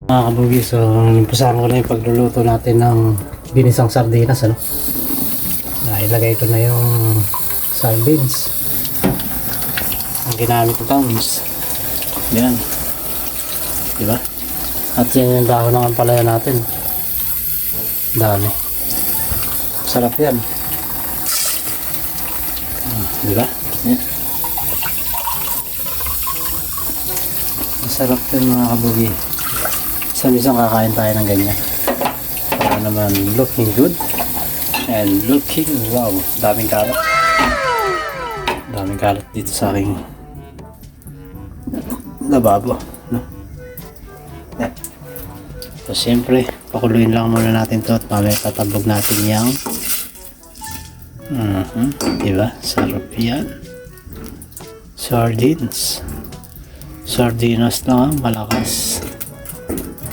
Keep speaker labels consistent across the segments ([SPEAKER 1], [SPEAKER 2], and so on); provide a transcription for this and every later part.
[SPEAKER 1] Mga kabugi, so umpisahan ko na yung pagluluto natin ng ginisang sardinas, ano. Ilagay ko na yung sardines. Ang ginamit ko towns. Yan. Diba? At yan yung dahon ng ampalaya natin. Dami. Sarap yan. Diba? Yan. Masarap yun mga kabugi. Isang kakain tayo ng ganyan. Para naman looking good. And looking wow. Daming kalat. Daming kalat dito sa aking lababo. No? Yeah. So siyempre, pakuluin lang muna natin to at mamaya tatabog natin yung diba? Sarap yan. Sardines. Sardinas lang, malakas.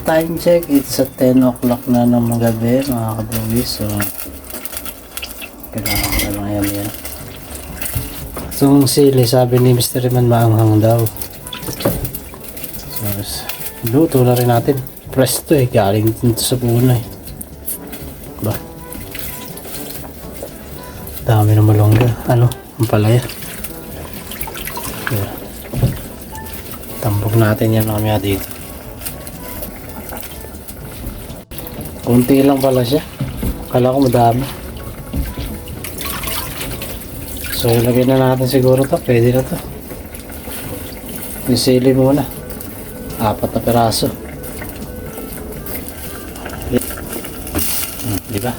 [SPEAKER 1] Time check, it's at 10 o'clock na ng gabi mga kabugi. So kailangan ko lang yan. So ang sili, sabi ni Mr. Man maanghang daw. So luto na rin natin. Presto galing dito sa puno ba? Dami na malongga. Ano? Ang palaya. Yeah. Tambok natin yan mamaya dito. Kunti lang pala siya. Kala ko madami. So ilagay na natin siguro to. Pwede na to. Yung sili muna. 4 na peraso. Diba?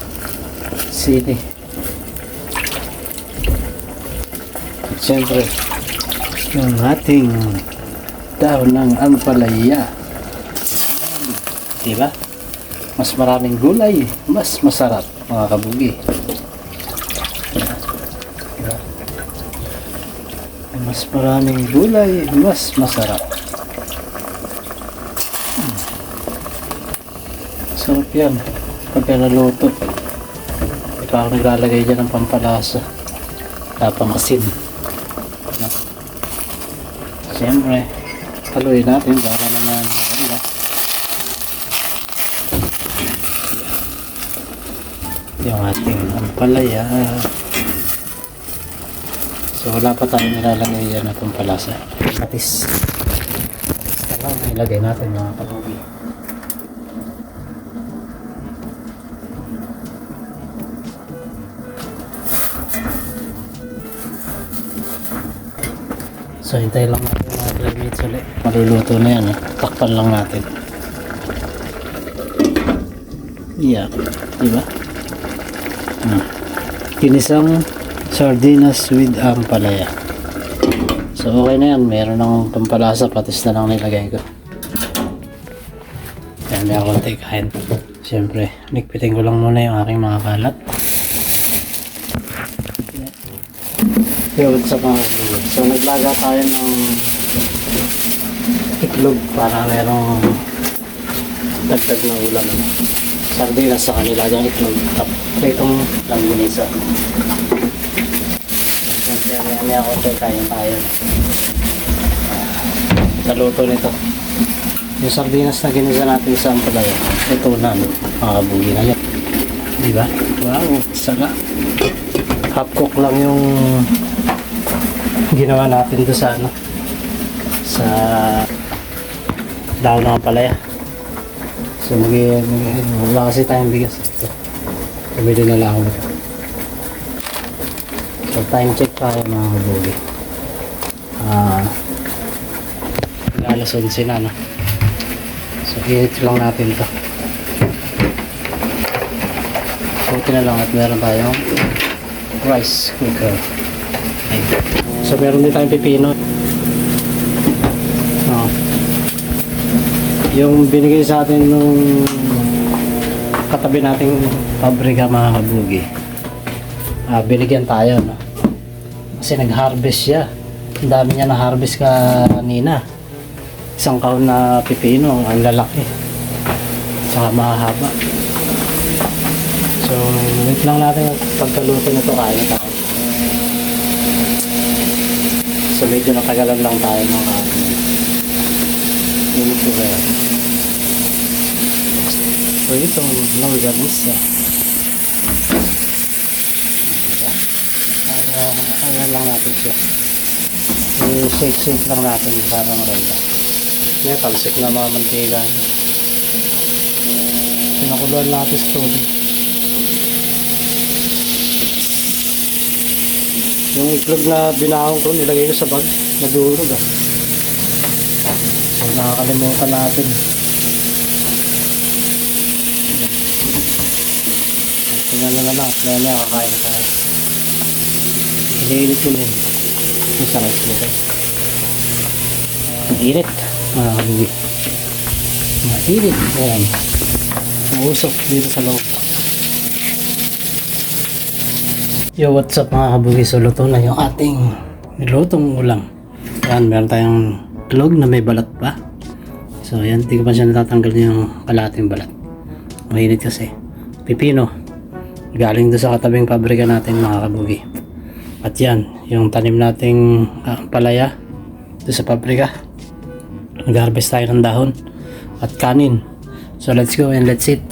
[SPEAKER 1] Sili. At syempre yung ating dahon ng ampalaya. Diba? Mas maraming gulay, mas masarap mga kabugi. Mas maraming gulay, mas masarap. Sarap yan pagka naluto. Ikaw ang naglalagay dyan ng pampalasa, tapang asin. Siyempre haluin natin para naman maganda. Yung ating ampalaya. So wala pa tayong nilalagay yan na pampalasa. Patis. Patis na lang ilagay natin mga kabugi. So hintay lang natin mga 12 minutes ulit. Maluluto na yan. Takpan lang natin. Yeah. Diba? Ginisang sardinas with ampalaya. So okay na yan. Meron ng pampalasa. Patis na lang nilagay ko. Yan, may konti kain. Siyempre, nikpitin ko lang muna yung aking mga kalat. What's up mga kabugi? So naglaga tayo ng itlog para merong dagdag na ulam. Sardinas sa kanila yung itlog. Tapos itong langgunisa. Siyempre may ako kain tayo. Sa luto nito. Yung sardinas na ginisa natin sa ampalaya. Ito na mga kabugi na yan. Diba? Wow, sarap. Half cook lang yung ginawa natin doon sa ano, sa daon ng ampalaya. So wala kasi tayong bigas ito. Pabili na lang ako. So time check tayo mga kabugi. Alas 11 na, no? So i-hit lang natin to. Buti na lang at meron tayong rice cooker. So meron din tayong pipino. Yung binigay sa atin nung katabi nating pabrika mga kabugi. Binigyan tayo, no? Kasi nag-harvest siya. Ang dami niya na-harvest kanina. Isang kahon na pipino, ang lalaki. Saka mahaba. So wait lang natin pagkaluto na ito, kaya tayo. So medyo nakagalan lang tayo mga init ko kaya. So itong longganisa. Ayan lang natin siya. I-shake lang natin para maganda. Ngayon, talsik na mga mantika. Pinakuluan natin sa tubig. Yung iklog na binahon ko, nilagay ko sa bag. Nadurog ah. So, nakakalimutan natin. Tingnan na lang. Kaya kakain na tayo. Iniinit ko din. Ang sarap nito. Ang init. Mga kabugi. Mainit. Ayan. Mausok dito sa loob. Yo, what's up mga kabugi? So, luto na yung ating nilutong ulam. Ayan, meron tayong itlog na may balat pa. So, ayan. Hindi ko pa siya natatanggal yung kalating balat. Mainit kasi. Pipino. Galing doon sa katabing pabrika natin mga kabugi. At yan, yung tanim nating palaya doon sa pabrika. Nag-harvest tayo ng dahon at kanin. So let's go and let's eat.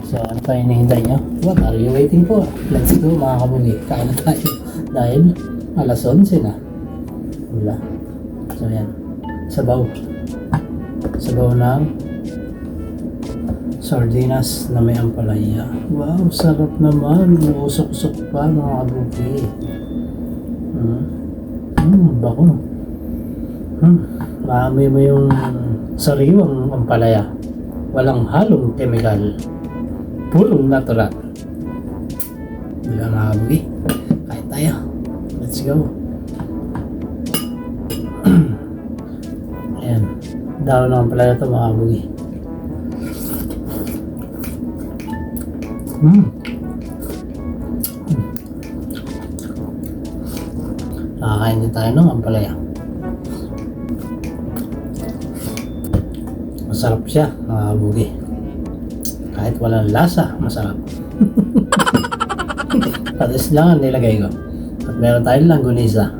[SPEAKER 1] So ano pa hinihintay nyo? What are you waiting for? Let's go mga kabugi. Kain na tayo. Dahil alas 11 na. Wala. So yan. Sabaw. Sabaw ng sardinas na may ampalaya. Wow, sarap naman. Usok-usok pa mga kabugi. Bako. Maamoy mo yung sariwang ampalaya. Walang halong chemical. Purong natural. Diba mga kabugi? Kain tayo. Let's go. Ayan. Daw ng ampalaya ito mga kabugi. Nakakain din tayo ng ampalaya. Masarap siya mga kabugi. Kahit walang lasa, masarap. Patis lang ang nilagay ko. At meron tayong langgunisa.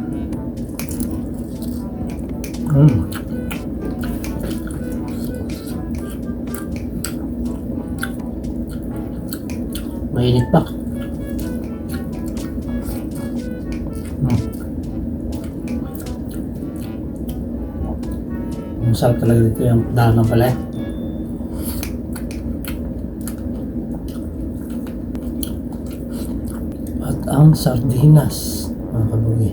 [SPEAKER 1] Mainit pa. Masarap talaga dito yung dahon ng palaya. At ang sardinas mga kabugi.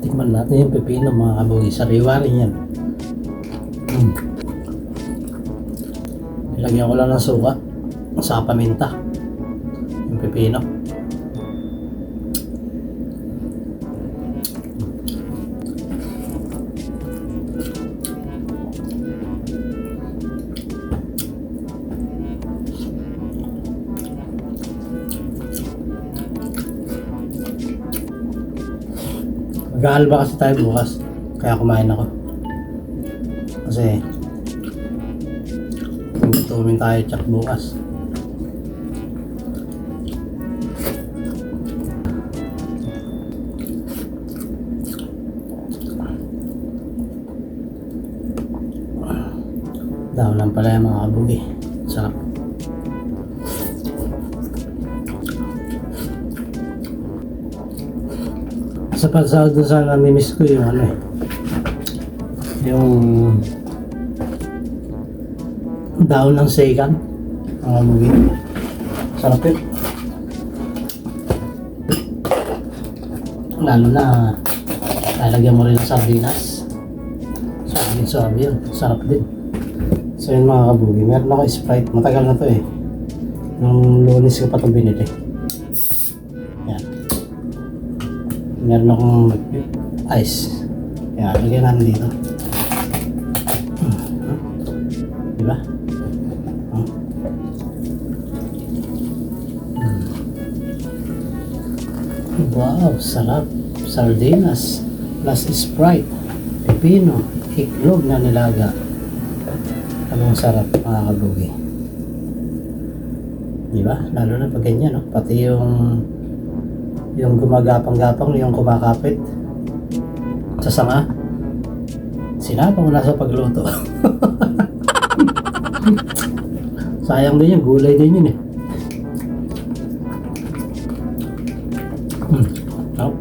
[SPEAKER 1] Tikman natin yung pepino mga kabugi. Sariwa rin yan. Nilagyan ko lang ng suka sa paminta yung pepino. Mag-aalba kasi tayo bukas kaya kumain ako kasi tumin tayo tsak bukas. Daw lang pala yung mga kabugi. Sarap. Sa pansahod dun sa namimiss ko yung ano eh. Yung daon ng seigan. Mga kabugi. Sarap yun. Lalo na lalagyan mo rin ng sardinas. Sarap yun. Sarap din. So yun mga kabugi, meron ako Sprite, matagal na to eh. Nung Lunes ko pa ito binili. Yan. Meron akong ice. Yan, lagyan natin dito. Diba? Wow, sarap. Sardinas plus Sprite, pepino, iklog na nilaga. Anong sarap mga kabugi. Di ba? Lalo na pag ganyan, no? Pati yung gumagapang-gapang, yung kumakapit sa sanga. Sinapa mo na sa pagluto. Sayang din yun, gulay din yun eh. Oh.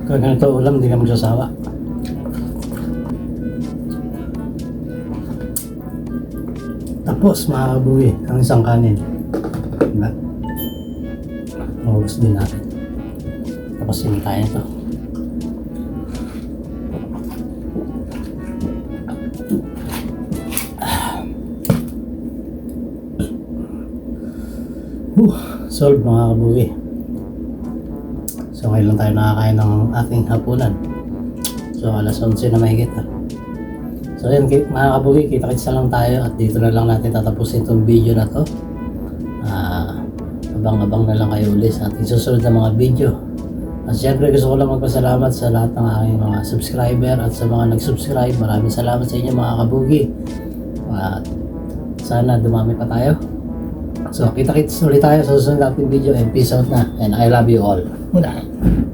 [SPEAKER 1] Kung ganito ulam, hindi ka magsasawa. Tapos, mga kabuwi, ang isang kanin. Diba? Maubos din natin. Tapos, sinitayin ito. Solve mga kabuwi. So ngayon lang tayo nakakain ng ating hapunan. So alas 11 na mahigit ha. So yun mga kabugi, kita-kits na lang tayo at dito na lang natin tatapusin itong video na to. Abang-abang na lang kayo ulit sa ating susunod na mga video. At syempre gusto ko lang magpasalamat sa lahat ng aking mga subscriber at sa mga nag-subscribe. Maraming salamat sa inyo mga kabugi. At sana dumami pa tayo. So kita-kits ulit tayo sa susunod nating video and peace out na and I love you all. Muna.